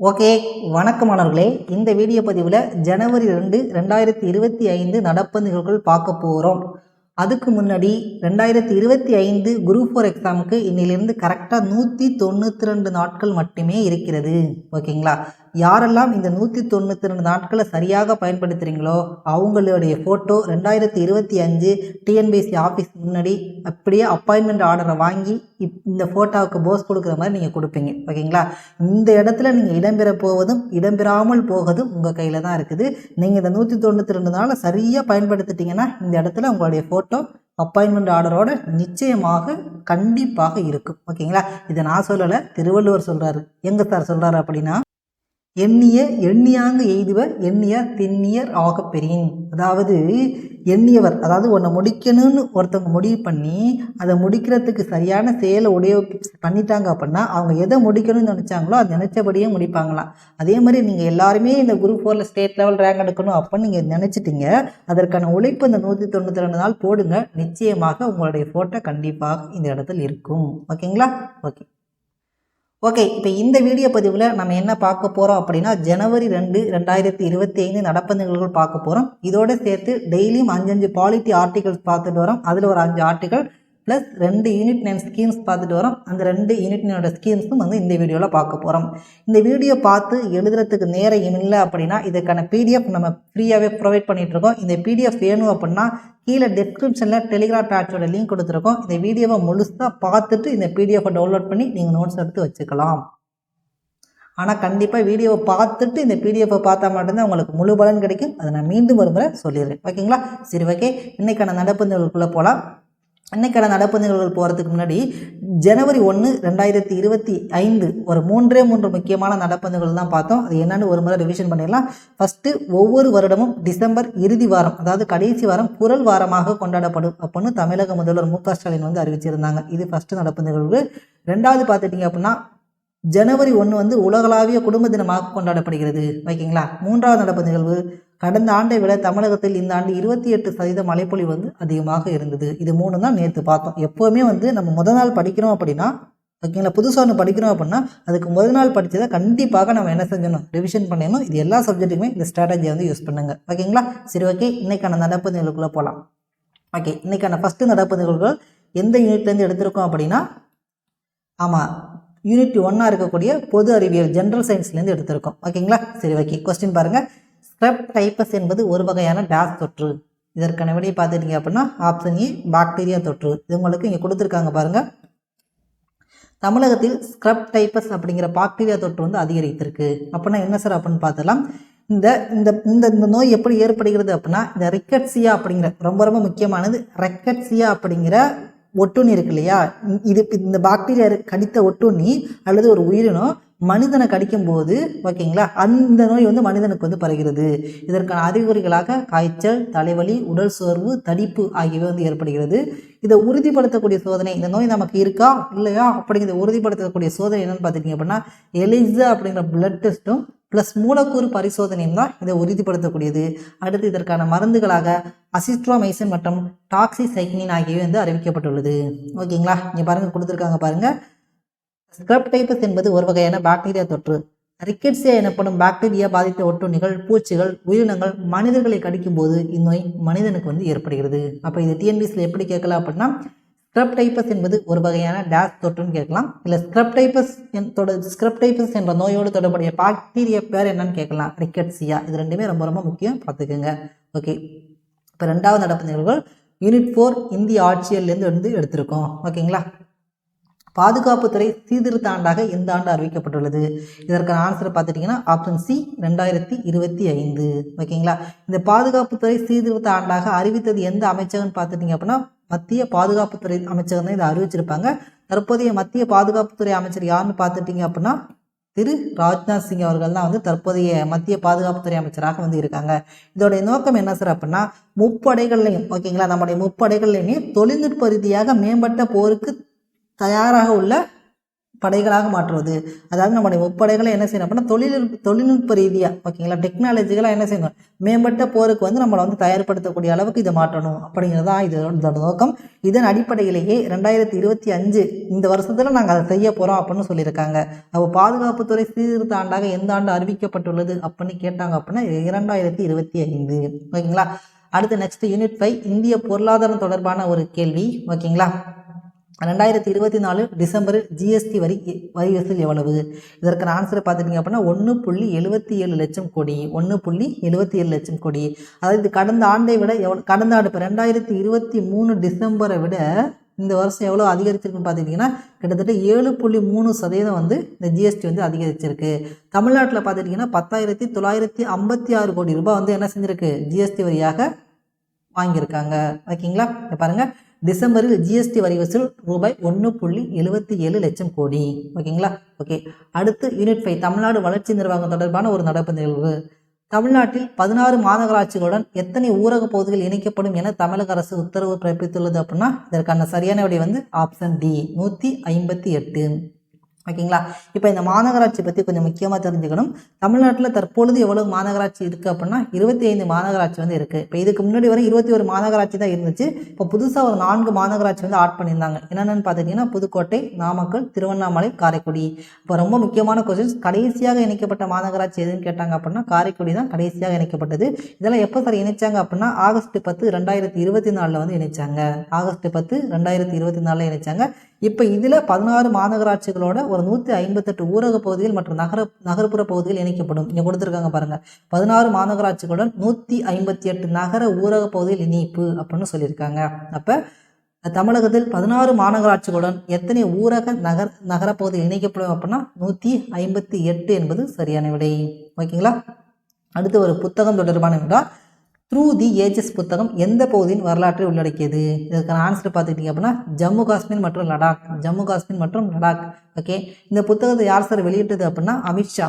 Okay, வணக்கம் மாணவர்களே. இந்த வீடியோ பதிவில் ஜனவரி 2 2025 நடப்பு நிகழ்வுகள் பார்க்க போகிறோம். அதுக்கு முன்னாடி 2025 குரூப் 4 எக்ஸாமுக்கு இன்னிலிருந்து கரெக்டாக 192 நாட்கள் மட்டுமே இருக்கிறது. ஓகேங்களா? யாரெல்லாம் இந்த 192 நாட்களை சரியாக பயன்படுத்துகிறீங்களோ அவங்களுடைய ஃபோட்டோ 2025 டிஎன்பிஎஸ்சி ஆஃபீஸ் முன்னாடி அப்படியே அப்பாயின்மெண்ட் ஆர்டரை வாங்கி இந்த ஃபோட்டோவுக்கு போஸ் கொடுக்குற மாதிரி நீங்கள் கொடுப்பீங்க. ஓகேங்களா? இந்த இடத்துல நீங்கள் இடம்பெற போவதும் இடம்பெறாமல் போவதும் உங்கள் கையில் தான் இருக்குது. நீங்கள் இந்த 192 நாளை சரியாக பயன்படுத்திட்டீங்கன்னா இந்த இடத்துல உங்களுடைய ஃபோட்டோ அப்பாயின்மெண்ட் ஆர்டரோட நிச்சயமாக கண்டிப்பாக இருக்கும். ஓகேங்களா? இதை நான் சொல்லலை, திருவள்ளுவர் சொல்கிறாரு. எங்கே சார் சொல்கிறாரு அப்படின்னா, எண்ணியாங்கு எய்துவ எண்ணியார் திண்ணியர் ஆக பெறின். அதாவது எண்ணியவர், அதாவது ஒன்றை முடிக்கணும்னு ஒருத்தவங்க முடிவு பண்ணி அதை முடிக்கிறதுக்கு சரியான செயலை பண்ணிட்டாங்க அப்படின்னா அவங்க எதை முடிக்கணும்னு நினச்சாங்களோ அது நினச்சபடியே முடிப்பாங்களாம். அதே மாதிரி நீங்கள் எல்லாருமே இந்த குரூப் 4 ஸ்டேட் லெவல் ரேங்க் எடுக்கணும் அப்படின்னு நீங்கள் நினச்சிட்டீங்க. அதற்கான உழைப்பு இந்த 192 நாள் போடுங்க. நிச்சயமாக உங்களுடைய ஃபோட்டோ கண்டிப்பாக இந்த இடத்துல இருக்கும். ஓகேங்களா? ஓகே, இப்போ இந்த வீடியோ பதிவில் நம்ம என்ன பார்க்க போகிறோம் அப்படின்னா, ஜனவரி 2 2025 நடப்பு நிகழ்வுகள் பார்க்க போகிறோம். இதோடு சேர்த்து டெய்லியும் 5 பாலிட்டி ஆர்டிகல்ஸ் பார்த்துட்டு வரோம். அதில் ஒரு 5 ஆர்டிகல் ப்ளஸ் 2 யூனிட் 9 ஸ்கீம்ஸ் பார்த்துட்டு வரோம். அந்த 2 யூனிட் 9 ஸ்கீம்ஸும் இந்த வீடியோவில் பார்க்க போகிறோம். இந்த வீடியோ பார்த்து எழுதுறதுக்கு நேரம் இல்லை அப்படின்னா இதுக்கான பிடிஎஃப் நம்ம ஃப்ரீயாகவே ப்ரொவைட் பண்ணிகிட்ருக்கோம். இந்த பிடிஎஃப் வேணும் அப்படின்னா கீழே டிஸ்கிரிப்ஷனில் டெலிகிராம் பேட்சோட லிங்க் கொடுத்துருக்கோம். இந்த வீடியோவை முழுசாக பார்த்துட்டு இந்த பிடிஎஃபை டவுன்லோட் பண்ணி நீங்கள் நோட்ஸ் எடுத்து வச்சுக்கலாம். ஆனால் கண்டிப்பாக வீடியோவை பார்த்துட்டு இந்த பிடிஎஃபை பார்த்தா மட்டும்தான் உங்களுக்கு முழு பலன் கிடைக்கும். அதை நான் மீண்டும் ஒரு முறை சொல்லிடுறேன். ஓகேங்களா? சரி, ஓகே. இன்றைக்கான நடப்பு நிகழ்வுக்குள்ளே போகலாம். இன்றைக்கான நடப்பு நிகழ்வுகள் போகிறதுக்கு முன்னாடி ஜனவரி 1 2025 ஒரு 3 முக்கியமான நடப்பு நிகழ்வுகள் தான் பார்த்தோம். அது என்னன்னு ஒரு முறை ரிவிஷன் பண்ணிடலாம். ஃபஸ்ட்டு, ஒவ்வொரு வருடமும் டிசம்பர் இறுதி வாரம், அதாவது கடைசி வாரம் குரல் வாரமாக கொண்டாடப்படும் அப்படின்னு தமிழக முதல்வர் மு.க. ஸ்டாலின் அறிவிச்சிருந்தாங்க. இது ஃபஸ்ட்டு நடப்பு நிகழ்வு. ரெண்டாவது பார்த்துட்டிங்க அப்படின்னா ஜனவரி 1 உலகளாவிய குடும்ப தினமாக கொண்டாடப்படுகிறது. ஓகேங்களா? மூன்றாவது நடப்பு நிகழ்வு, கடந்த ஆண்டை விட தமிழகத்தில் இந்த ஆண்டு 28% மழைப்பொழிவு அதிகமாக இருந்தது. இது 3 தான் நேற்று பார்த்தோம். எப்போவுமே நம்ம முதல் நாள் படிக்கிறோம் அப்படின்னா, ஓகேங்களா, புதுசாக ஒன்று படிக்கிறோம் அப்படின்னா அதுக்கு முதல் நாள் படித்ததை கண்டிப்பாக நம்ம என்ன செஞ்சணும், ரிவிஷன் பண்ணணும். இது எல்லா சப்ஜெக்ட்டுக்குமே இந்த ஸ்ட்ராட்டஜியை யூஸ் பண்ணுங்க. ஓகேங்களா? சரி, ஓகே. இன்னைக்கான நடப்பு நிகழ்வுக்குள்ளே போகலாம். ஓகே, இன்னைக்கான ஃபஸ்ட்டு நடப்பு நிகழ்வுகள் எந்த யூனிட்லேருந்து எடுத்திருக்கோம் அப்படின்னா, ஆமாம், யூனிட் 1 இருக்கக்கூடிய பொது அறிவியல் ஜென்ரல் சயின்ஸ்லேருந்து எடுத்திருக்கோம். ஓகேங்களா? சரி, ஓகே. கொஸ்டின் பாருங்கள். ஸ்க்ரப் டைப்பஸ் என்பது ஒரு வகையான டேஸ் தொற்று. இதற்கான விடையை பார்த்துட்டீங்க அப்படின்னா ஆப்ஷன் ஏ, பாக்டீரியா தொற்று. இது உங்களுக்கு இங்கே கொடுத்துருக்காங்க பாருங்கள். தமிழகத்தில் ஸ்க்ரப் டைப்பஸ் அப்படிங்கிற பாக்டீரியா தொற்று அதிகரித்திருக்கு. அப்படின்னா என்ன சார் அப்படின்னு பார்த்தலாம். இந்த இந்த இந்த நோய் எப்படி ஏற்படுகிறது அப்படின்னா, இந்த ரிக்கட்சியா அப்படிங்கிற ரொம்ப முக்கியமானது, ரெக்கட்சியா அப்படிங்கிற ஒட்டுண்ணி இருக்கு இல்லையா, இது இந்த பாக்டீரியா கடித்த ஒட்டுண்ணி அல்லது ஒரு உயிரினம் மனிதனை கடிக்கும் போது, ஓகேங்களா, அந்த நோய் மனிதனுக்கு பரகிறது. இதற்கான அறிகுறிகளாக காய்ச்சல், தலைவலி, உடல் சோர்வு, தடிப்பு ஆகியவை ஏற்படுகிறது. இதை உறுதிப்படுத்தக்கூடிய சோதனை, இந்த நோய் நமக்கு இருக்கா இல்லையா அப்படிங்கிறத உறுதிப்படுத்தக்கூடிய சோதனை என்னன்னு பார்த்துட்டீங்க அப்படின்னா எலிசா அப்படிங்கிற பிளட் டெஸ்ட்டும் ப்ளஸ் மூலக்கூறு பரிசோதனையும் தான் இதை உறுதிப்படுத்தக்கூடியது. அடுத்து இதற்கான மருந்துகளாக அசிட்ரோமைசின் மற்றும் டாக்ஸிசைக்ளின் ஆகியவை அறிவிக்கப்பட்டுள்ளது. ஓகேங்களா? இங்கே பாருங்கள், கொடுத்துருக்காங்க பாருங்கள். ஸ்க்ரப் டைப்பஸ் என்பது ஒரு வகையான பாக்டீரியா தொற்று. ரிக்கெட்சியா எனப்படும் பாக்டீரியா பாதித்த ஒட்டுண்ணிகள், பூச்சிகள், உயிரினங்கள் மனிதர்களை கடிக்கும் போது இந்நோய் மனிதனுக்கு ஏற்படுகிறது. அப்போ இது டிஎன்பிஎஸ்சியில் எப்படி கேட்கலாம் அப்படின்னா, ஸ்க்ரப் டைப்பஸ் என்பது ஒரு வகையான டேஸ் தொற்றுன்னு கேட்கலாம். இல்லை ஸ்க்ரப் டைப்பஸ் என்ற நோயோடு தொடர்புடைய பாக்டீரியா பேர் என்னன்னு கேட்கலாம், ரிக்கெட்சியா. இது ரெண்டுமே ரொம்ப முக்கியம், பார்த்துக்கோங்க. ஓகே, இப்போ ரெண்டாவது நடப்பு நிகழ்வுகள் யூனிட் 4 இந்திய ஆட்சியர்லேருந்து எடுத்திருக்கோம். ஓகேங்களா? பாதுகாப்புத்துறை சீர்திருத்த ஆண்டாக இந்த ஆண்டு அறிவிக்கப்பட்டுள்ளது. இதற்கான ஆன்சரை பார்த்துட்டிங்கன்னா ஆப்ஷன் சி, 2025. ஓகேங்களா? இந்த பாதுகாப்புத்துறை சீர்திருத்த ஆண்டாக அறிவித்தது எந்த அமைச்சகம்னு பார்த்துட்டிங்க அப்படின்னா மத்திய பாதுகாப்புத்துறை அமைச்சகம் தான் இதை அறிவிச்சிருப்பாங்க. தற்போதைய மத்திய பாதுகாப்புத்துறை அமைச்சர் யாருன்னு பார்த்துட்டிங்க அப்படின்னா திரு ராஜ்நாத் சிங் அவர்கள் தான் தற்போதைய மத்திய பாதுகாப்புத்துறை அமைச்சராக இருக்காங்க. இதோடைய நோக்கம் என்ன சார் அப்படின்னா, முப்படைகள்லையும், ஓகேங்களா, நம்முடைய முப்படைகள்லையுமே தொழில்நுட்ப ரீதியாக மேம்பட்ட போருக்கு தயாராக உள்ள படைகளாக மாற்றுவது. அதாவது நம்முடைய முப்படைகளை என்ன செய்யணும் அப்படின்னா தொழில்நுட்ப ரீதியாக ஓகேங்களா டெக்னாலஜிக்கலாக என்ன செய்யணும் மேம்பட்ட போருக்கு வந்து நம்மளை வந்து தயார்படுத்தக்கூடிய அளவுக்கு இதை மாற்றணும் அப்படிங்கிறதான் இதோட நோக்கம். இதன் அடிப்படையிலேயே 2025 இந்த வருஷத்தில் நாங்கள் அதை செய்ய போகிறோம் அப்படின்னு சொல்லியிருக்காங்க. அப்போ பாதுகாப்புத்துறை சீர்திருத்த ஆண்டாக எந்த ஆண்டு அறிவிக்கப்பட்டுள்ளது அப்படின்னு கேட்டாங்க அப்படின்னா 2025 ஓகேங்களா. அடுத்து நெக்ஸ்ட் யூனிட் 5 இந்திய பொருளாதாரம் தொடர்பான ஒரு கேள்வி ஓகேங்களா. 2024 டிசம்பரில் ஜிஎஸ்டி வரி வசூல் எவ்வளவு? இதற்கான ஆன்சரை பார்த்துட்டிங்க அப்படின்னா 1.77 லட்சம் கோடி 1.77 லட்சம் கோடி. அதாவது கடந்த ஆண்டை விட கடந்த ஆண்டு இப்போ 2023 டிசம்பரை விட இந்த வருஷம் எவ்வளோ அதிகரிச்சிருக்குன்னு பார்த்துட்டிங்கன்னா கிட்டத்தட்ட 7.3% வந்து இந்த ஜிஎஸ்டி வந்து அதிகரிச்சிருக்கு. தமிழ்நாட்டில் பார்த்துட்டிங்கன்னா 10,956 கோடி ரூபாய் வந்து என்ன செஞ்சுருக்கு ஜிஎஸ்டி வரியாக வாங்கியிருக்காங்க ஓகேங்களா. பாருங்கள் டிசம்பரில் ஜிஎஸ்டி வரி வசூல் ரூபாய் 1.77 லட்சம் கோடி ஓகேங்களா. ஓகே அடுத்து யூனிட் 5 தமிழ்நாடு வளர்ச்சி நிர்வாகம் தொடர்பான ஒரு நடப்பு நிகழ்வு. தமிழ்நாட்டில் 16 மாநகராட்சிகளுடன் எத்தனை ஊரக பகுதிகள் இணைக்கப்படும் என தமிழக அரசு உத்தரவு பிறப்பித்துள்ளது அப்படின்னா இதற்கான சரியான விடை வந்து ஆப்ஷன் டி 158 ஓகேங்களா. இப்போ இந்த மாநகராட்சி பற்றி கொஞ்சம் முக்கியமாக தெரிஞ்சுக்கணும். தமிழ்நாட்டில் தற்பொழுது எவ்வளவு மாநகராட்சி இருக்குது அப்படின்னா 25 மாநகராட்சி வந்து இருக்குது. இப்போ இதுக்கு முன்னாடி வரை 21 மாநகராட்சி தான் இருந்துச்சு. இப்போ புதுசாக ஒரு 4 மாநகராட்சி வந்து ஆட் பண்ணியிருந்தாங்க. என்னென்னு பார்த்துட்டிங்கன்னா புதுக்கோட்டை, நாமக்கல், திருவண்ணாமலை, காரைக்குடி. இப்போ ரொம்ப முக்கியமான கொஸ்டின்ஸ் கடைசியாக இணைக்கப்பட்ட மாநகராட்சி எதுன்னு கேட்டாங்க அப்படின்னா காரைக்குடி தான் கடைசியாக இணைக்கப்பட்டது. இதெல்லாம் எப்போ சார் இணைச்சாங்க அப்படின்னா ஆகஸ்ட் 10, 2024 வந்து இணைச்சாங்க. ஆகஸ்ட் 10, 2024 இணைச்சாங்க. இப்போ இதில் 16 மாநகராட்சிகளோட ஒரு 158 ஊரக பகுதிகள் மற்றும் நகர்ப்புற பகுதிகள் இணைக்கப்படும். இங்கே கொடுத்துருக்காங்க பாருங்கள் 16 மாநகராட்சிகளுடன் 158 நகர ஊரக பகுதிகள் இணைப்பு அப்படின்னு சொல்லியிருக்காங்க. அப்போ தமிழகத்தில் 16 மாநகராட்சிகளுடன் எத்தனை ஊரக நகரப்பகுதிகள் இணைக்கப்படும் அப்படின்னா 158 என்பது சரியான விடை ஓகேங்களா. அடுத்து ஒரு புத்தகம் தொடர்பான என்றால் த்ரூ தி ஏஜஸ் புத்தகம் எந்த பகுதியின் வரலாற்றை உள்ளடக்கியது? இதற்கான ஆன்சர் பார்த்துக்கிட்டிங்க அப்படின்னா ஜம்மு காஷ்மீர் மற்றும் லடாக் ஓகே. இந்த புத்தகத்தை யார் சார் வெளியிட்டது அப்படின்னா அமித்ஷா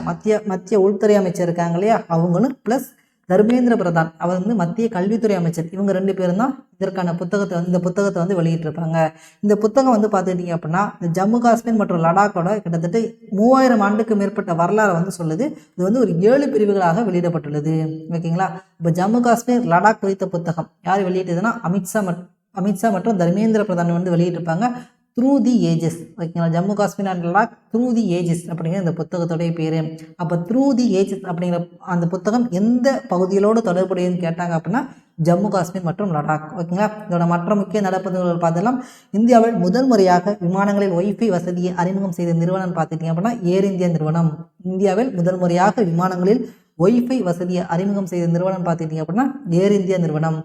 மத்திய உள்துறை அமைச்சர் இருக்காங்க இல்லையா அவங்களும் ப்ளஸ் தர்மேந்திர பிரதான் அவர் வந்து மத்திய கல்வித்துறை அமைச்சர். இவங்க 2 பேரும் தான் இதற்கான இந்த புத்தகத்தை வந்து வெளியிட்டிருப்பாங்க. இந்த புத்தகம் வந்து பார்த்துக்கிட்டிங்க அப்படின்னா இந்த ஜம்மு காஷ்மீர் மற்றும் லடாக்கோட கிட்டத்தட்ட 3000 ஆண்டுக்கு மேற்பட்ட வரலாறு வந்து சொல்லுது. இது வந்து ஒரு 7 பிரிவுகளாக வெளியிடப்பட்டுள்ளது ஓகேங்களா. இப்போ ஜம்மு காஷ்மீர் லடாக் குறித்த புத்தகம் யார் வெளியிட்டதுன்னா அமித்ஷா மற்றும் தர்மேந்திர பிரதான் வந்து வெளியிட்டிருப்பாங்க. த்ரூ தி ஏஜஸ் ஓகேங்களா. Jammu Kashmir and Ladakh through the ages அப்படிங்கிற இந்த புத்தகத்துடைய பேர். அப்போ த்ரூ தி ஏஜஸ் அப்படிங்கிற அந்த புத்தகம் எந்த பகுதிகளோடு தொடர்புடையதுன்னு கேட்டாங்க அப்படின்னா ஜம்மு காஷ்மீர் மற்றும் லடாக் ஓகேங்களா. இதோட மற்ற முக்கிய நடப்புகள் பார்த்தலாம். இந்தியாவில் முதல் முறையாக விமானங்களில் ஒய்ஃபை வசதியை அறிமுகம் செய்த நிறுவனம் பார்த்துட்டிங்க அப்படின்னா ஏர் இந்தியா நிறுவனம். இந்தியாவில் முதல் முறையாக விமானங்களில் ஒய்ஃபை வசதியை அறிமுகம் செய்த நிறுவனம் பார்த்துட்டிங்க அப்படின்னா ஏர் இந்தியா நிறுவனம்.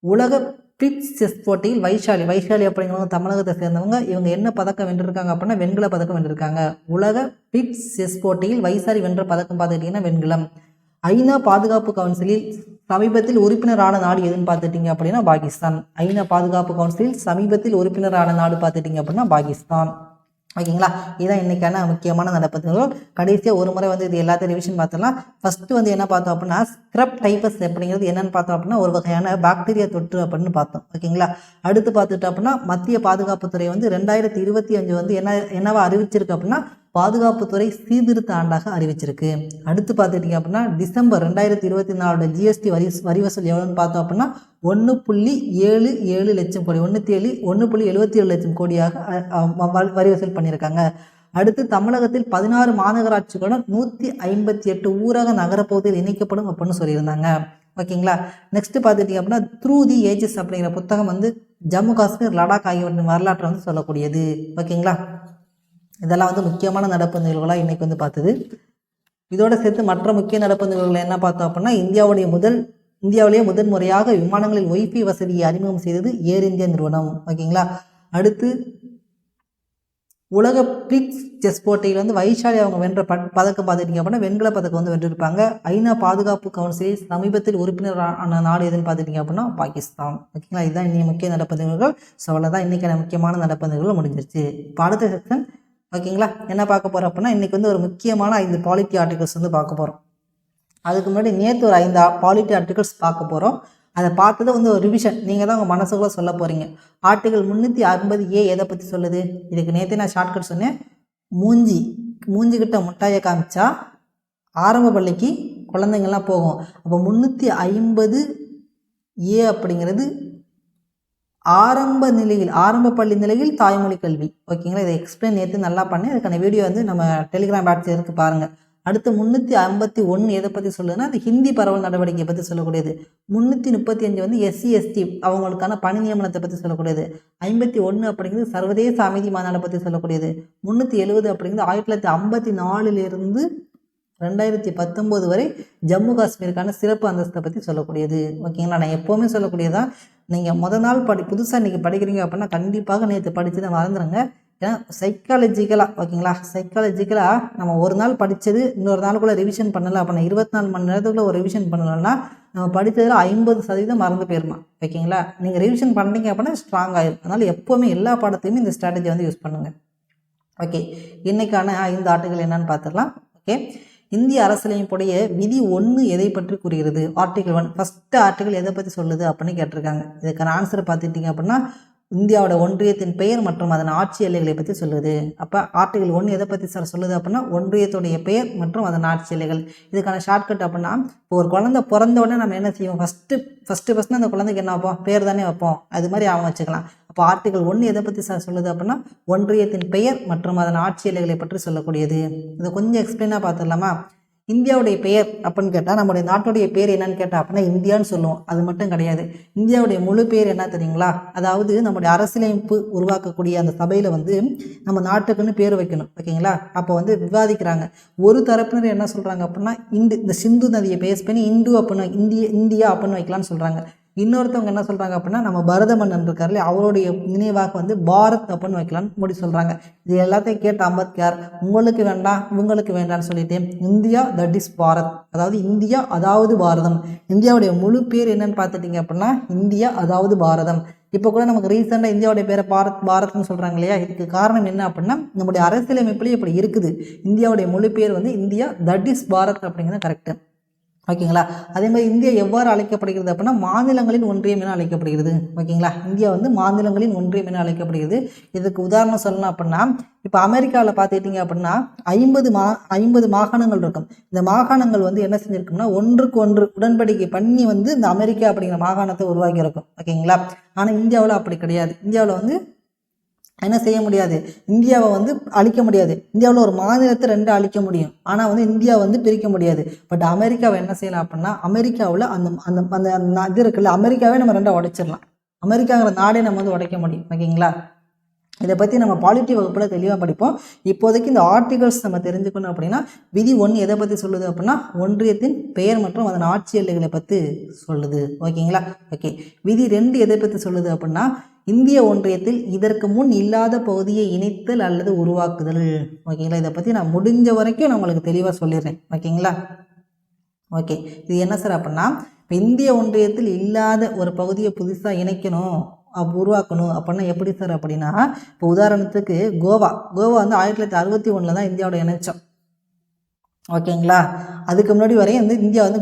உலக பிட்ஸ் செஸ் போட்டியில் வைஷாலி அப்படிங்கிறவங்க தமிழகத்தை சேர்ந்தவங்க. இவங்க என்ன பதக்கம் வென்றிருக்காங்க அப்படின்னா வெண்கல பதக்கம் வென்றிருக்காங்க. உலக பிட்ஸ் செஸ் போட்டியில் வைஷாலி வென்ற பதக்கம் பார்த்துக்கிட்டிங்கன்னா வெண்கலம். ஐநா பாதுகாப்பு கவுன்சிலில் சமீபத்தில் உறுப்பினரான நாடு எதுன்னு பார்த்துட்டிங்க அப்படின்னா பாகிஸ்தான். ஐநா பாதுகாப்பு கவுன்சிலில் சமீபத்தில் உறுப்பினரான நாடு பார்த்துட்டிங்க அப்படின்னா பாகிஸ்தான் ஓகேங்களா. இதுதான் இன்றைக்கான முக்கியமான நடப்புகள். கடைசியாக ஒரு முறை வந்து இது எல்லாத்தையும் ரிவிஷன் பார்த்தலாம். ஃபஸ்ட்டு வந்து என்ன பார்த்தோம் அப்படின்னா ஸ்க்ரப் டைபஸ் அப்படிங்கிறது என்னென்னு பார்த்தோம் அப்படின்னா ஒரு வகையான பாக்டீரியா தொற்று அப்படின்னு பார்த்தோம் ஓகேங்களா. அடுத்து பார்த்துட்டோம் அப்படின்னா மத்திய பாதுகாப்புத்துறை வந்து 2025 வந்து என்னவா அறிவிச்சிருக்கு அப்படின்னா பாதுகாப்புத்துறை சீர்திருத்த ஆண்டாக அறிவிச்சிருக்கு. அடுத்து பார்த்துட்டிங்க அப்படின்னா டிசம்பர் 2024 ஜிஎஸ்டி வரி வசூல் எவ்வளோன்னு பார்த்தோம் அப்படின்னா 1.77 லட்சம் கோடி 1.77 லட்சம் கோடியாக வரி வசூல் பண்ணியிருக்காங்க. அடுத்து தமிழகத்தில் 16 மாநகராட்சிகளுடன் 158 ஊரக நகரப்பகுதியில் இணைக்கப்படும் அப்படின்னு சொல்லியிருந்தாங்க ஓகேங்களா. நெக்ஸ்ட் பார்த்துட்டிங்க அப்படின்னா த்ரூ தி ஏஜஸ் அப்படிங்கிற புத்தகம் வந்து ஜம்மு காஷ்மீர் லடாக் ஆகியவற்றின் வரலாற்றை வந்து சொல்லக்கூடியது ஓகேங்களா. இதெல்லாம் வந்து முக்கியமான நடப்பு நிகழ்வுகளாக இன்றைக்கி வந்து இதோட சேர்த்து மற்ற முக்கிய நடப்பு நிகழ்வுகள் என்ன பார்த்தோம் அப்படின்னா இந்தியாவிலேயே முதன் முறையாக விமானங்களில் ஒய்ஃபை வசதியை அறிமுகம் செய்தது ஏர் இந்தியா நிறுவனம் ஓகேங்களா. அடுத்து உலக பிரிக்ஸ் செஸ் போட்டியில் வந்து வைஷாலி அவங்க வென்ற பதக்கம் பார்த்துட்டிங்க அப்படின்னா வெண்கல பதக்கம் வந்து வென்றிருப்பாங்க. ஐநா பாதுகாப்பு கவுன்சிலில் சமீபத்தில் உறுப்பினரான நாடு எதுன்னு பார்த்துட்டிங்க அப்படின்னா பாகிஸ்தான் ஓகேங்களா. இதுதான் இன்னைக்கு முக்கிய நடப்பு நிகழ்வுகள். ஸோ அவ்வளோதான் இன்றைக்கான முக்கியமான நடப்பு நிகழ்வுகள் முடிஞ்சிருச்சு. இப்போ அடுத்த செக்ஷன் ஓகேங்களா என்ன பார்க்க போகிறோம் அப்படின்னா இன்றைக்கி வந்து ஒரு முக்கியமான 5 பாலிட்டி ஆர்டிகல்ஸ் வந்து பார்க்க போகிறோம். அதுக்கு முன்னாடி நேற்று ஒரு 5 பாலிட்டி ஆர்டிகல்ஸ் பார்க்க போகிறோம். அதை பார்த்தது வந்து ஒரு ரிவிஷன் நீங்கள் தான் உங்கள் மனசுக்குள்ளே சொல்ல போகிறீங்க. ஆர்டிகல் 350A எதை பற்றி சொல்லுது? இதுக்கு நேற்று நான் ஷார்ட்கட் சொன்னேன். மூஞ்சிக்கிட்ட முட்டாயை காமிச்சா ஆரம்ப பள்ளிக்கு குழந்தைங்கள்லாம் போகும். அப்போ 350A அப்படிங்கிறது ஆரம்ப பள்ளி நிலையில் தாய்மொழி கல்வி. ஓகேங்களா, இதை எக்ஸ்பிளைன் நேற்று நல்லா பண்ணேன். அதுக்கான வீடியோ வந்து நம்ம டெலிகிராம் பேட்ச் இருக்கு பாருங்கள். அடுத்து 351 எதை பற்றி சொல்லுதுன்னா அது ஹிந்தி பரவல் நடவடிக்கையை பற்றி சொல்லக்கூடியது. 335 வந்து SC/ST அவங்களுக்கான பணி நியமனத்தை பற்றி சொல்லக்கூடியது. 51 அப்படிங்கிறது சர்வதேச அமைதி மாநாட்டை பற்றி சொல்லக்கூடியது. 370 அப்படிங்கிறது 1954 2019 வரை ஜம்மு காஷ்மீருக்கான சிறப்பு அந்தஸ்தை பற்றி சொல்லக்கூடியது. ஓகேங்களா, நான் எப்போவுமே சொல்லக்கூடியதான். நீங்கள் நாள் புதுசாக இன்றைக்கி படிக்கிறீங்க அப்படின்னா கண்டிப்பாக நேற்று படித்து தான் மறந்துடுங்க. ஏன்னா சைக்காலஜிக்கலாக ஓகேங்களா, சைக்காலஜிக்கலாக நம்ம ஒரு நாள் படித்தது இன்னொரு நாளுக்குள்ளே ரிவிஷன் பண்ணலை அப்படின்னா 24 மணி நேரத்துக்குள்ளே ஒரு ரிவிஷன் பண்ணலைன்னா நம்ம படித்ததில் 50% மறந்து போயிருமா. ஓகேங்களா, நீங்கள் ரிவிஷன் பண்ணுறீங்க அப்படின்னா ஸ்ட்ராங் ஆகிடும். அதனால் எப்போவுமே எல்லா பாடத்தையுமே இந்த ஸ்ட்ராட்டஜி வந்து யூஸ் பண்ணுங்கள். ஓகே, இன்றைக்கான 5 ஆர்டிகல் என்னன்னு பார்த்துடலாம். ஓகே, இந்திய அரசியலமைப்புடைய விதி 1 எதை பற்றி கூறுகிறது? ஆர்டிகல் 1 ஃபஸ்ட்டு ஆர்டிகல் எதை பற்றி சொல்லுது அப்படின்னு கேட்டிருக்காங்க. இதுக்கான ஆன்சரை பார்த்துட்டிங்க அப்படின்னா இந்தியாவோட ஒன்றியத்தின் பெயர் மற்றும் அதன் ஆட்சி எல்லைகளை பற்றி சொல்லுது. அப்போ ஆர்டிகல் 1 எதை பற்றி சார் சொல்லுது அப்படின்னா ஒன்றியத்துடைய பெயர் மற்றும் அதன் ஆட்சி எல்லைகள். இதுக்கான ஷார்ட்கட் அப்படின்னா இப்போ ஒரு குழந்தை பிறந்த உடனே நம்ம என்ன செய்வோம், ஃபஸ்ட்டு அந்த குழந்தைக்கு என்ன வைப்போம், பேர் தானே வைப்போம். அது மாதிரி அவன் வச்சுக்கலாம். அப்போ ஆர்டிகல் 1 எதை பற்றி சார் சொல்லுது அப்படின்னா ஒன்றியத்தின் பெயர் மற்றும் அதன் ஆட்சி எல்லைகளை பற்றி சொல்லக்கூடியது. இதை கொஞ்சம் எக்ஸ்பிளைனாக பார்த்துடலாமா? இந்தியாவுடைய பெயர் அப்படின்னு கேட்டால் நம்முடைய நாட்டுடைய பேர் என்னன்னு கேட்டால் அப்படின்னா இந்தியான்னு சொல்லுவோம். அது மட்டும் கிடையாது, இந்தியாவுடைய முழு பேர் என்ன தெரியுங்களா? அதாவது நம்முடைய அரசியலமைப்பு உருவாக்கக்கூடிய அந்த சபையில் வந்து நம்ம நாட்டுக்குன்னு பேர் வைக்கணும். ஓகேங்களா, அப்போ வந்து விவாதிக்கிறாங்க. ஒரு தரப்பினர் என்ன சொல்கிறாங்க அப்படின்னா இந்த சிந்து நதியை பேஸ் பண்ணி இந்தியா அப்படின்னு வைக்கலாம்னு சொல்கிறாங்க. இன்னொருத்தவங்க என்ன சொல்கிறாங்க அப்படின்னா நம்ம பரத மன்னன் இருக்காரு அவருடைய நினைவாக வந்து பாரத் அப்படின்னு வைக்கலான்னு முடி சொல்கிறாங்க. இது எல்லாத்தையும் கேட்ட அம்பேத்கர் உங்களுக்கு வேண்டாம் இவங்களுக்கு வேண்டாம்னு சொல்லிட்டு இந்தியா தட் இஸ் பாரத், அதாவது இந்தியா அதாவது பாரதம். இந்தியாவுடைய முழு பேர் என்னன்னு பார்த்துட்டிங்க அப்படின்னா இந்தியா அதாவது பாரதம். இப்போ கூட நமக்கு ரீசெண்டாக இந்தியாவுடைய பேரை பாரத்னு சொல்கிறாங்க இல்லையா? இதுக்கு காரணம் என்ன அப்படின்னா நம்முடைய அரசியலமைப்புலேயே இப்படி இருக்குது. இந்தியாவுடைய முழு பேர் வந்து இந்தியா தட் இஸ் பாரத் அப்படிங்கிறது கரெக்டு. ஓகேங்களா, அதே மாதிரி இந்தியா எவ்வாறு அழைக்கப்படுகிறது அப்படின்னா மாநிலங்களின் ஒன்றியம் என அழைக்கப்படுகிறது. ஓகேங்களா, இந்தியா வந்து மாநிலங்களின் ஒன்றியம் என அழைக்கப்படுகிறது. இதுக்கு உதாரணம் சொல்லணும் அப்படின்னா இப்போ அமெரிக்காவில் பார்த்துக்கிட்டிங்க அப்படின்னா 50 மாகாணங்கள் இருக்கும். இந்த மாகாணங்கள் வந்து என்ன செஞ்சுருக்கும்னா ஒன்றுக்கு ஒன்று உடன்படிக்கை பண்ணி வந்து இந்த அமெரிக்கா அப்படிங்கிற மாகாணத்தை உருவாக்கி இருக்கும். ஓகேங்களா, ஆனால் இந்தியாவில் அப்படி கிடையாது. இந்தியாவில் வந்து என்ன செய்ய முடியாது, இந்தியாவை வந்து அழிக்க முடியாது. இந்தியாவில் ஒரு மாநிலத்தை 2 அழிக்க முடியும், ஆனால் வந்து இந்தியா வந்து பிரிக்க முடியாது. பட் அமெரிக்காவை என்ன செய்யலாம் அப்படின்னா அமெரிக்காவில் அந்த இது இருக்குல்ல, அமெரிக்காவே நம்ம 2 உடைச்சிடலாம். அமெரிக்காங்கிற நாடே நம்ம வந்து உடைக்க முடியும். ஓகேங்களா, இதை பற்றி நம்ம பாலிட்டி வகுப்பில் தெளிவாக படிப்போம். இப்போதைக்கு இந்த ஆர்டிகல்ஸ் நம்ம தெரிஞ்சுக்கணும் அப்படின்னா விதி 1 எதை பற்றி சொல்லுது அப்படின்னா ஒன்றியத்தின் பெயர் மற்றும் அதன் ஆட்சி எல்லைகளை பற்றி சொல்லுது. ஓகேங்களா, ஓகே. விதி 2 எதை பற்றி சொல்லுது அப்படின்னா இந்திய ஒன்றியத்தில் இதற்கு முன் இல்லாத பகுதியை இணைத்தல் அல்லது உருவாக்குதல். ஓகேங்களா, இதை பற்றி நான் முடிஞ்ச வரைக்கும் நான் உங்களுக்கு தெளிவாக சொல்லிடுறேன். ஓகேங்களா, ஓகே. இது என்ன சார் அப்படின்னா இப்போ இந்திய ஒன்றியத்தில் இல்லாத ஒரு பகுதியை புதுசாக இணைக்கணும் உருவாக்கணும் அப்படின்னா எப்படி சார் அப்படின்னா இப்போ உதாரணத்துக்கு கோவா வந்து 1961 தான் இந்தியாவோட இணைச்சோம். ஓகேங்களா, அதுக்கு முன்னாடி வரையும் வந்து இந்தியா வந்து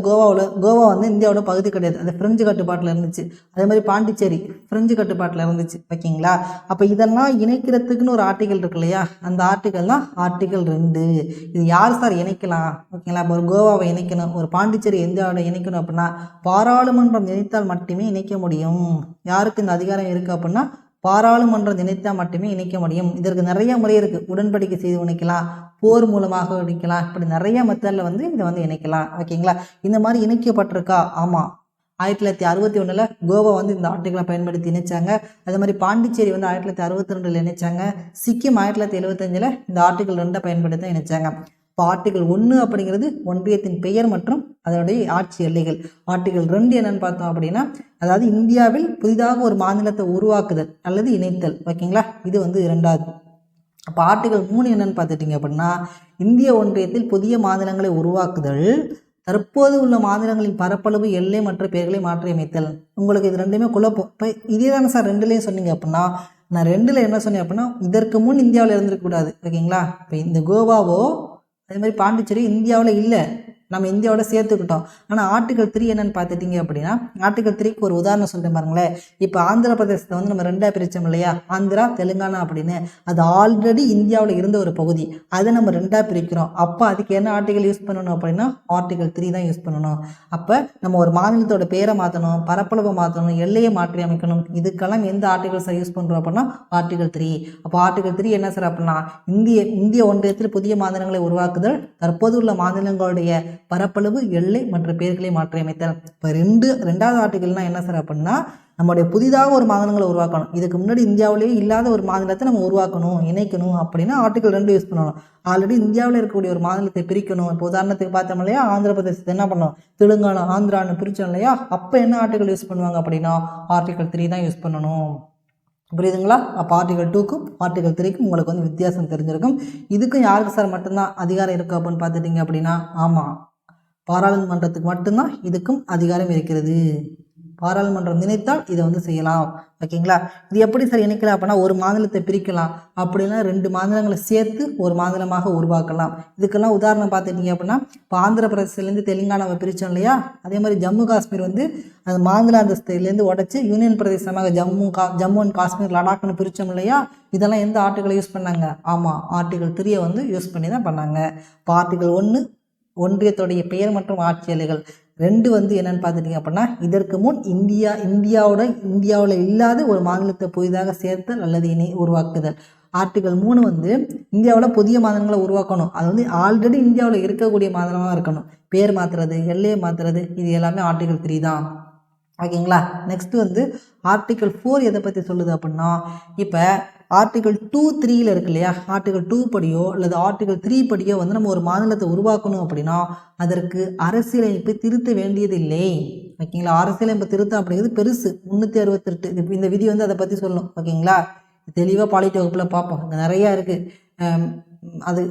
கோவா வந்து இந்தியாவோட பகுதி கிடையாது. அது பிரெஞ்சு கட்டுப்பாட்டில் இருந்துச்சு. அதே மாதிரி பாண்டிச்சேரி பிரெஞ்சு கட்டுப்பாட்டில் இருந்துச்சு. ஓகேங்களா, அப்போ இதெல்லாம் இணைக்கிறதுக்குன்னு ஒரு ஆர்டிகல் இருக்கு இல்லையா, அந்த ஆர்டிகல் தான் ஆர்டிகல் 2. இது யார் சார் இணைக்கலாம்? ஓகேங்களா, இப்போ ஒரு கோவாவை இணைக்கணும், ஒரு பாண்டிச்சேரி இந்தியாவோட இணைக்கணும் அப்படின்னா பாராளுமன்றம் நினைத்தால் மட்டுமே இணைக்க முடியும். யாருக்கு இந்த அதிகாரம் இருக்குது அப்படின்னா பாராளுமன்றம் நினைத்தால் மட்டுமே இணைக்க முடியும். இதற்கு நிறைய முறை இருக்குது. உடன்படிக்கை செய்து இணைக்கலாம், போர் மூலமாக இணைக்கலாம், இப்படி நிறைய மெத்தடில் வந்து இதை வந்து இணைக்கலாம். ஓகேங்களா, இந்த மாதிரி இணைக்கப்பட்டிருக்கா? ஆமாம், 1961 கோவா வந்து இந்த ஆர்டிகளை பயன்படுத்தி இணைச்சாங்க. அதே மாதிரி பாண்டிச்சேரி வந்து 1962 இணைச்சாங்க. சிக்கிம் 1975 இந்த ஆர்டிகல் 2 பயன்படுத்தி இணைச்சாங்க. இப்போ ஆர்டிகல் 1 அப்படிங்கிறது ஒன்றியத்தின் பெயர் மற்றும் அதனுடைய ஆட்சி எல்லைகள். ஆர்டிகல் 2 என்னன்னு பார்த்தோம் அப்படின்னா அதாவது இந்தியாவில் புதிதாக ஒரு மாநிலத்தை உருவாக்குதல் அல்லது இணைத்தல். ஓகேங்களா, இது வந்து 2வது. அப்போ ஆர்டிகல் 3 என்னன்னு பார்த்துட்டிங்க அப்படின்னா இந்திய ஒன்றியத்தில் புதிய மாநிலங்களை உருவாக்குதல், தற்போது உள்ள மாநிலங்களின் பரப்பளவு எல்லை மற்ற பெயர்களை மாற்றி அமைத்தல். உங்களுக்கு இது 2மே குழப்பம். இப்போ இதே தானே சார் 2லேயும் சொன்னீங்க அப்படின்னா நான் 2ல் என்ன சொன்னேன் அப்படின்னா இதற்கு முன் இந்தியாவில் இருந்திருக்கக்கூடாது. ஓகேங்களா, இப்போ இந்த கோவாவோ அதே மாதிரி பாண்டிச்சேரி இந்தியாவில் இல்லை, நம்ம இந்தியாவோட சேர்த்துக்கிட்டோம். ஆனால் ஆர்டிகல் 3 என்னன்னு பார்த்துட்டிங்க அப்படின்னா, ஆர்டிகல் 3க்கு ஒரு உதாரணம் சொல்கிறேன் பாருங்களேன். இப்போ ஆந்திர பிரதேசத்தை வந்து நம்ம ரெண்டாக பிரித்தோம் இல்லையா, ஆந்திரா தெலுங்கானா அப்படின்னு. அது ஆல்ரெடி இந்தியாவில் இருந்த ஒரு பகுதி, அதை நம்ம ரெண்டாக பிரிக்கிறோம். அப்போ அதுக்கு என்ன ஆர்டிகல் யூஸ் பண்ணணும் அப்படின்னா ஆர்டிகல் 3 தான் யூஸ் பண்ணணும். அப்போ நம்ம ஒரு மாநிலத்தோட பேரை மாற்றணும், பரப்பளவை மாற்றணும், எல்லையை மாற்றி அமைக்கணும். இதுக்கெல்லாம் எந்த ஆர்டிகல்ஸை யூஸ் பண்ணுறோம் அப்படின்னா ஆர்டிகல் 3. அப்போ ஆர்டிகல் 3 என்ன சார் அப்படின்னா இந்திய ஒன்றியத்தில் புதிய மாநிலங்களை உருவாக்குதல், தற்போது உள்ள மாநிலங்களுடைய பரப்பளவு, எல்லை மற்றும் பெயர்களை மாற்றி அமைத்தல். இப்போ ரெண்டாவது ஆர்டிகல்னா என்ன சார் அப்படின்னா நம்முடைய புதிதாக ஒரு மாநிலங்களை உருவாக்கணும். இதுக்கு முன்னாடி இந்தியாவிலேயே இல்லாத ஒரு மாநிலத்தை நம்ம உருவாக்கணும், இணைக்கணும் அப்படின்னா ஆர்டிகல் 2 யூஸ் பண்ணணும். ஆல்ரெடி இந்தியாவில் இருக்கக்கூடிய ஒரு மாநிலத்தை பிரிக்கணும். இப்போ உதாரணத்துக்கு பார்த்தோம் இல்லையா, ஆந்திர பிரதேசத்தை என்ன பண்ணோம், தெலுங்கானா ஆந்திரான்னு பிரித்தோம் இல்லையா, அப்போ என்ன ஆர்டிகல் யூஸ் பண்ணுவாங்க அப்படின்னா ஆர்டிகல் 3 தான் யூஸ் பண்ணணும். புரியுதுங்களா? அப்போ ஆர்டிகல் 2க்கும் ஆர்டிகல் 3க்கும் உங்களுக்கு வந்து வித்தியாசம் தெரிஞ்சிருக்கும். இதுக்கும் யாருக்கு சார் மட்டும்தான் அதிகாரம் இருக்குது அப்படின்னு பார்த்துட்டிங்க அப்படின்னா, ஆமாம், பாராளுமன்றத்துக்கு மட்டும்தான் இதுக்கும் அதிகாரம் இருக்கிறது. பாராளுமன்றம் நினைத்தால் இதை வந்து செய்யலாம். ஓகேங்களா? இது எப்படி சார் இணைக்கலாம் அப்படின்னா ஒரு மாநிலத்தை பிரிக்கலாம், அப்படின்னா 2 மாநிலங்களை சேர்த்து ஒரு மாநிலமாக உருவாக்கலாம். இதுக்கெல்லாம் உதாரணம் பார்த்துட்டிங்க அப்படின்னா இப்போ ஆந்திர பிரதேசத்துலேருந்து தெலுங்கானாவை பிரித்தோம் இல்லையா, அதே மாதிரி ஜம்மு காஷ்மீர் வந்து அந்த மாநில அந்தஸ்திலேருந்து உடச்சி யூனியன் பிரதேசமாக ஜம்மு அண்ட் காஷ்மீர் லடாக்னு பிரித்தோம் இல்லையா, இதெல்லாம் எந்த ஆர்டிகளை யூஸ் பண்ணாங்க? ஆமாம், ஆர்டிகல் 3 வந்து யூஸ் பண்ணி தான் பண்ணாங்க. இப்போ ஆர்டிகல் 1 ஒன்றியத்துடைய பெயர் மற்றும் ஆட்சி எல்லைகள். 2 வந்து என்னென்னு பார்த்துட்டிங்க அப்படின்னா இதற்கு முன் இந்தியாவில் இல்லாத ஒரு மாநிலத்தை புதிதாக சேர்த்தல் அல்லது உருவாக்குதல். ஆர்டிகல் 3 வந்து இந்தியாவில் புதிய மாநிலங்களை உருவாக்கணும். அது வந்து ஆல்ரெடி இந்தியாவில் இருக்கக்கூடிய மாநிலமாக இருக்கணும். பேர் மாற்றுறது, எல்லையை மாற்றுறது, இது எல்லாமே ஆர்டிகல் 3 தான். ஓகேங்களா? நெக்ஸ்ட் வந்து ஆர்டிகல் 4 எதை பற்றி சொல்லுது அப்படின்னா இப்போ ஆர்டிகல் 2(3) இருக்கு இல்லையா, ஆர்டிகல் 2 படியோ அல்லது ஆர்டிகல் 3 படியோ வந்து நம்ம ஒரு மாநிலத்தை உருவாக்கணும் அப்படின்னா அதற்கு அரசியலமைப்பை திருத்த வேண்டியதில்லை. ஓகேங்களா? அரசியலமைப்பு திருத்தம் அப்படிங்கிறது பெருசு, 368. இந்த விதி வந்து அதை பற்றி சொல்லணும். ஓகேங்களா? தெளிவாக பாலிட்டி வகுப்பில் பார்ப்போம். இங்கே நிறையா இருக்குது. அது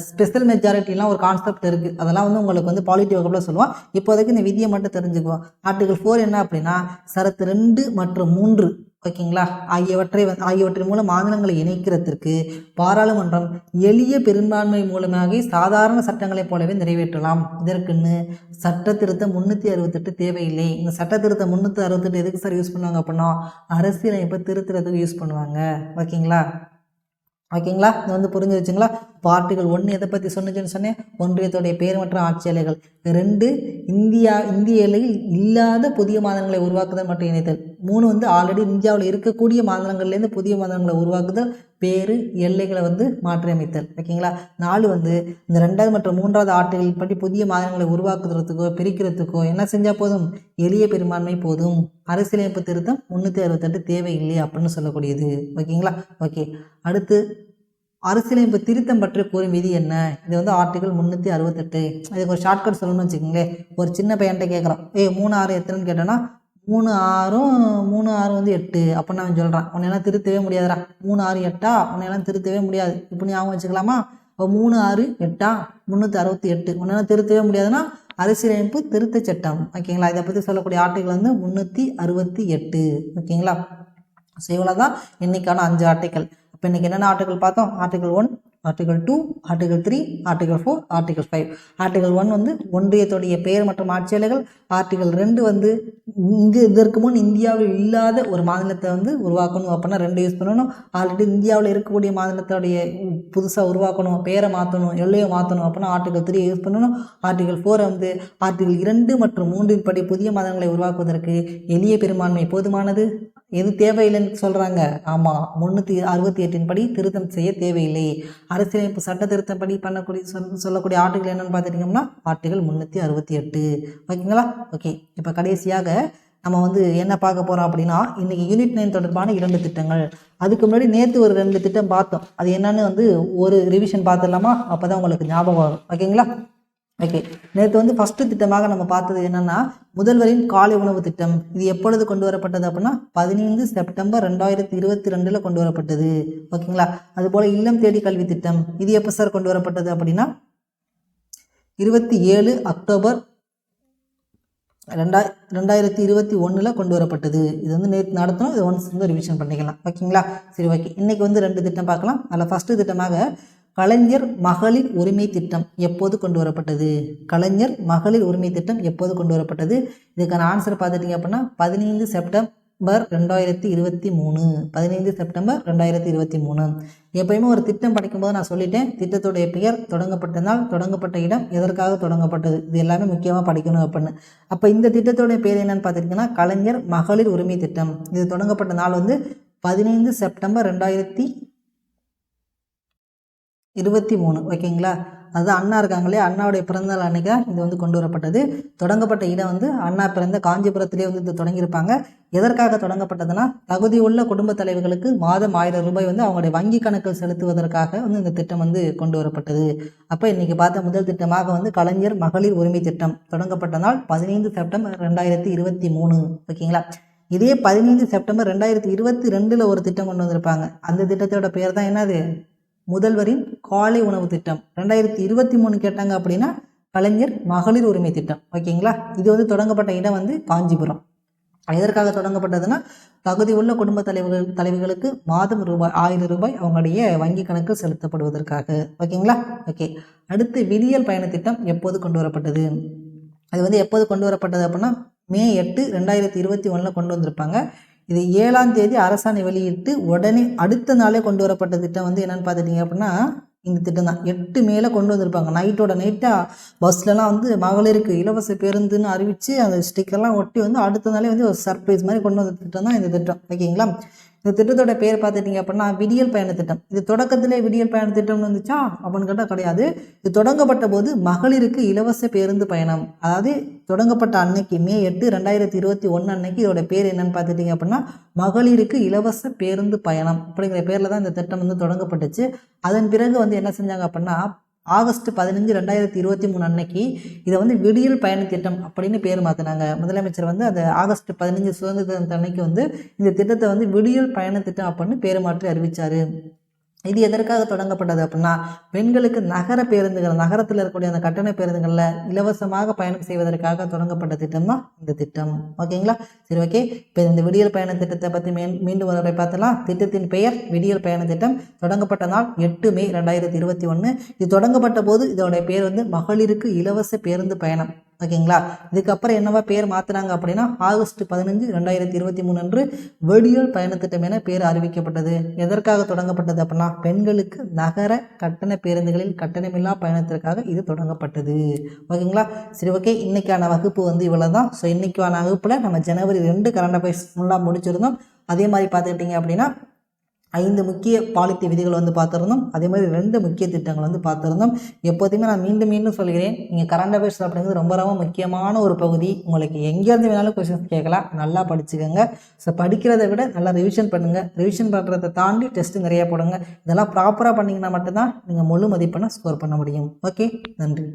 ஸ்பெஷல் மெஜாரிட்டிலாம் ஒரு கான்செப்ட் இருக்குது. அதெல்லாம் வந்து உங்களுக்கு வந்து பாலிட்டி வகுப்பில் சொல்லுவோம். இப்போதைக்கு இந்த விதியை மட்டும் தெரிஞ்சுக்குவோம். ஆர்டிகல் 4 என்ன அப்படின்னா சரத்து 2 மற்றும் 3 ஓகேங்களா ஆகியவற்றின் மூலம் மாநிலங்களை இணைக்கிறதுக்கு பாராளுமன்றம் எளிய பெரும்பான்மை மூலமாக சாதாரண சட்டங்களைப் போலவே நிறைவேற்றலாம். இதற்குன்னு சட்ட திருத்தம் 368 தேவையில்லை. இந்த சட்ட திருத்தம் 368 எதுக்கு சார் யூஸ் பண்ணுவாங்க அப்படின்னா அரசியலமைப்பை திருத்துறதுக்கு யூஸ் பண்ணுவாங்க. ஓகேங்களா? இது வந்து புரிஞ்சு வச்சுங்களா? இப்போ ஆர்டிகல் 1 எதை பற்றி சொன்னிச்சுன்னு சொன்னேன், ஒன்றியத்துடைய பேர் மற்றும் ஆட்சி எல்லைகள். 2 இந்திய எல்லையில் இல்லாத புதிய மாநிலங்களை உருவாக்குதல் மற்றும் இணைத்தல். 3 வந்து ஆல்ரெடி இந்தியாவில் இருக்கக்கூடிய மாநிலங்கள்லேருந்து புதிய மாநிலங்களை உருவாக்குதல், பேரு எல்லைகளை வந்து மாற்றி அமைத்தல். ஓகேங்களா? 4 வந்து இந்த 2வது மற்றும் 3வது ஆர்டிகல் பற்றி புதிய மாநிலங்களை உருவாக்குறதுக்கோ பிரிக்கிறதுக்கோ என்ன செஞ்சால் போதும், எளிய பெரும்பான்மை போதும். அரசியலமைப்பு திருத்தம் 368 தேவையில்லை அப்படின்னு சொல்லக்கூடியது. ஓகேங்களா? ஓகே, அடுத்து அரசியலமைப்பு திருத்தம் பற்றி கூறும் விதி என்ன? இது வந்து ஆர்டிகல் 368. இதுக்கு ஒரு ஷார்ட்கட் சொல்லணும்னு வச்சுக்கோங்களேன். ஒரு சின்ன பையன்கிட்ட கேட்குறோம், 3 6 எத்தனைன்னு கேட்டோன்னா 3 6 வந்து 8 அப்படின்னு அவன் சொல்கிறான். உன்னையெல்லாம் திருத்தவே முடியாதுடா, 3 6 8 உன்னையெல்லாம் திருத்தவே முடியாது. இப்படி ஞாபகம் வச்சுக்கலாமா? இப்போ 3 6 8 368 உன்னையெல்லாம் திருத்தவே முடியாதுன்னா அரசியலமைப்பு திருத்த சட்டம். ஓகேங்களா? இதை பற்றி சொல்லக்கூடிய ஆர்டிகல் வந்து 368. ஓகேங்களா? ஸோ இவ்வளோ தான் இன்றைக்கான 5 ஆர்டிகல். இப்போ இன்றைக்கி என்னென்ன ஆர்டிகல் பார்த்தோம்? Article 1, article 2, article 3, article 4, article 5. Article 1 வந்து ஒன்றியத்துடைய பெயர் மற்றும் ஆட்சி எல்லைகள். ஆர்டிகல் 2 வந்து இதற்கு முன் இந்தியாவில் இல்லாத ஒரு மாநிலத்தை வந்து உருவாக்கணும் அப்படின்னா 2 யூஸ் பண்ணணும். ஆல்ரெடி இந்தியாவில் இருக்கக்கூடிய மாநிலத்தோடைய புதுசாக உருவாக்கணும், பேரை மாற்றணும், எல்லையை மாற்றணும் அப்படின்னா ஆர்டிகல் 3 யூஸ் பண்ணணும். ஆர்டிகல் 4 வந்து ஆர்டிகல் 2 மற்றும் 3 படி புதிய மாநிலங்களை உருவாக்குவதற்கு எளிய பெரும்பான்மை போதுமானது. எது தேவையில்லைன்னு சொல்கிறாங்க? ஆமாம், 368 படி திருத்தம் செய்ய தேவையில்லை. அரசியலமைப்பு சட்ட திருத்தப்படி சொல்லக்கூடிய ஆர்டிகல் என்னென்னு பார்த்துட்டிங்கன்னா ஆர்டிகல் 368. ஓகேங்களா? ஓகே, இப்போ கடைசியாக நம்ம வந்து என்ன பார்க்க போகிறோம் அப்படின்னா இன்றைக்கி யூனிட் 9 தொடர்பான 2 திட்டங்கள். அதுக்கு முன்னாடி நேற்று ஒரு 2 திட்டம் பார்த்தோம். அது என்னன்னு வந்து ஒரு ரிவிஷன் பார்த்துடலாமா? அப்போ தான் உங்களுக்கு ஞாபகம் வரும். ஓகேங்களா? ஓகே, நேற்று வந்து ஃபஸ்ட்டு திட்டமாக நம்ம பார்த்தது என்னென்னா முதல்வரின் காலை உணவு திட்டம். இது எப்பொழுது கொண்டு வரப்பட்டது அப்படின்னா 15 செப்டம்பர் 2022 கொண்டு வரப்பட்டது. ஓகேங்களா? அதுபோல் இல்லம் தேடி கல்வி திட்டம், இது எப்போ சார் கொண்டு வரப்பட்டது அப்படின்னா 27 அக்டோபர் 2021 கொண்டு வரப்பட்டது. இது வந்து நேற்று நடத்தணும். இது ஒன்ஸ் வந்து ரிவிஷன் பண்ணிக்கலாம். ஓகேங்களா? சரி, ஓகே, இன்றைக்கி வந்து 2 திட்டம் பார்க்கலாம். அதில் ஃபஸ்ட்டு திட்டமாக கலைஞர் மகளிர் உரிமை திட்டம் எப்போது கொண்டு வரப்பட்டது? கலைஞர் மகளிர் உரிமை திட்டம் எப்போது கொண்டு வரப்பட்டது? இதுக்கான ஆன்சர் பார்த்துட்டிங்க அப்படின்னா 15 செப்டம்பர் 2023. 15 செப்டம்பர் 2023. எப்பயுமே ஒரு திட்டம் படிக்கும்போது நான் சொல்லிட்டேன், திட்டத்துடைய பெயர், தொடங்கப்பட்ட நாள், தொடங்கப்பட்ட இடம், எதற்காக தொடங்கப்பட்டது, இது எல்லாமே முக்கியமாக படிக்கணும் அப்படின்னு. அப்போ இந்த திட்டத்துடைய பேர் என்னன்னு பார்த்துட்டிங்கன்னா கலைஞர் மகளிர் உரிமை திட்டம். இது தொடங்கப்பட்ட நாள் வந்து 15 செப்டம்பர் 2023. ஓகேங்களா? அதுதான் அண்ணா இருக்காங்களே, அண்ணாவுடைய பிறந்தநாள் அன்னைக்கு இது வந்து கொண்டு வரப்பட்டது. தொடங்கப்பட்ட இடம் வந்து அண்ணா பிறந்த காஞ்சிபுரத்திலே வந்து இது தொடங்கியிருப்பாங்க. எதற்காக தொடங்கப்பட்டதுன்னா, தகுதியுள்ள குடும்ப தலைவர்களுக்கு மாதம் 1000 ரூபாய் வந்து அவங்களுடைய வங்கி கணக்கில் செலுத்துவதற்காக வந்து இந்த திட்டம் வந்து கொண்டு வரப்பட்டது. அப்போ இன்னைக்கு பார்த்த முதல் திட்டமாக வந்து கலைஞர் மகளிர் உரிமை திட்டம் தொடங்கப்பட்ட நாள் 15 செப்டம்பர் 2023. ஓகேங்களா? இதே 15 செப்டம்பர் 2022 ஒரு திட்டம் கொண்டு வந்திருப்பாங்க. அந்த திட்டத்தோட பேர் தான் என்னது? முதல்வரின் காலை உணவு திட்டம். 2023 கேட்டாங்க அப்படின்னா கலைஞர் மகளிர் உரிமை திட்டம். ஓகேங்களா? இது வந்து தொடங்கப்பட்ட இடம் வந்து காஞ்சிபுரம். எதற்காக தொடங்கப்பட்டதுன்னா, தகுதி உள்ள குடும்ப தலைவிகளுக்கு மாதம் 1000 ரூபாய் அவங்களுடைய வங்கி கணக்கு செலுத்தப்படுவதற்காக. ஓகேங்களா? ஓகே. அடுத்து விடியல் பயண திட்டம் எப்போது கொண்டு வரப்பட்டது? அது வந்து எப்போது கொண்டு வரப்பட்டது அப்படின்னா மே 8, 2021 கொண்டு வந்திருப்பாங்க. இது 7ஆம் தேதி அரசாணை வெளியிட்டு உடனே அடுத்த நாளே கொண்டு வரப்பட்ட திட்டம் வந்து என்னென்னு பார்த்துட்டிங்க அப்படின்னா இந்த திட்டம் தான். 8 மேலே கொண்டு வந்திருப்பாங்க. நைட்டோட நைட்டாக பஸ்லலாம் வந்து மகளிருக்கு இலவச பேருந்துன்னு அறிவித்து அந்த ஸ்டிக்கர்லாம் ஒட்டி வந்து அடுத்த நாளே வந்து ஒரு சர்ப்ரைஸ் மாதிரி கொண்டு வந்த திட்டம் தான் இந்த திட்டம். ஓகேங்களா? இந்த திட்டத்தோட பேர் பார்த்துட்டிங்க அப்படின்னா விடியல் பயண திட்டம். இது தொடக்கத்திலே விடியல் பயண திட்டம்னு வந்துச்சா அப்படின்னு கேட்டால் கிடையாது. இது தொடங்கப்பட்ட போது மகளிருக்கு இலவச பேருந்து பயணம், அதாவது தொடங்கப்பட்ட அன்னைக்கு மே 8, 2021 அன்னைக்கு இதோட பேர் என்னன்னு பார்த்துட்டிங்க அப்படின்னா மகளிருக்கு இலவச பேருந்து பயணம் அப்படிங்கிற பேரில் தான் இந்த திட்டம் வந்து தொடங்கப்பட்டுச்சு. அதன் பிறகு வந்து என்ன செஞ்சாங்க அப்படின்னா ஆகஸ்ட் 15, 2023 அன்னைக்கு இதை வந்து விடியல் பயண திட்டம் அப்படின்னு பேர் மாற்றினாங்க. முதலமைச்சர் வந்து அந்த ஆகஸ்ட் 15 சுதந்திர அன்னைக்கு வந்து இந்த திட்டத்தை வந்து விடியல் பயண திட்டம் அப்படின்னு பேர் மாற்றி அறிவித்தார். இது எதற்காக தொடங்கப்பட்டது அப்படின்னா பெண்களுக்கு நகர பேருந்துகள், நகரத்தில் இருக்கக்கூடிய அந்த கட்டண பேருந்துகளில் இலவசமாக பயணம் செய்வதற்காக தொடங்கப்பட்ட திட்டம் தான் இந்த திட்டம். ஓகேங்களா? சரி, ஓகே. இப்போ இந்த விடியல் பயண திட்டத்தை பற்றி மீண்டும் ஒரு பார்த்தலாம். திட்டத்தின் பெயர் விடியல் பயண திட்டம். தொடங்கப்பட்ட நாள் 8 மே 2021. இது தொடங்கப்பட்ட போது இதோடைய பேர் வந்து மகளிருக்கு இலவச பேருந்து பயணம். ஓகேங்களா? இதுக்கப்புறம் என்னவா பேர் மாற்றினாங்க அப்படின்னா ஆகஸ்ட் 15, 2023 அன்று விடியல் பயண திட்டம் என பேர் அறிவிக்கப்பட்டது. எதற்காக தொடங்கப்பட்டது அப்படின்னா பெண்களுக்கு நகர கட்டண பேருந்துகளில் கட்டணமில்லா பயணத்திற்காக இது தொடங்கப்பட்டது. ஓகேங்களா? சரி, ஓகே. இன்னைக்கான வகுப்பு வந்து இவ்வளோ தான். ஸோ இன்னைக்கான வகுப்பில் நம்ம ஜனவரி 2 கரண்ட் அஃபேர்ஸ் ஃபுல்லாக முடிச்சிருந்தோம். அதே மாதிரி பார்த்துக்கிட்டிங்க அப்படின்னா 5 முக்கிய பாலித்தி விதிகள் வந்து பார்த்துருந்தோம். அதே மாதிரி 2 முக்கிய திட்டங்கள் வந்து பார்த்துருந்தோம். எப்போதுமே நான் மீண்டும் சொல்கிறேன், நீங்கள் கரண்ட் அஃபேர்ஸ் அப்படிங்கிறது ரொம்ப ரொம்ப முக்கியமான ஒரு பகுதி. உங்களுக்கு எங்கேருந்து வேணாலும் கொஸ்டின்ஸ் கேட்கலாம். நல்லா படிச்சுக்கோங்க. ஸோ படிக்கிறத விட நல்லா ரிவிஷன் பண்ணுங்கள். ரிவிஷன் பண்ணுறதை தாண்டி டெஸ்ட்டு நிறையா போடுங்க. இதெல்லாம் ப்ராப்பராக பண்ணிங்கன்னா மட்டும்தான் நீங்கள் முழு மதிப்பெண்ணை ஸ்கோர் பண்ண முடியும். ஓகே, நன்றி.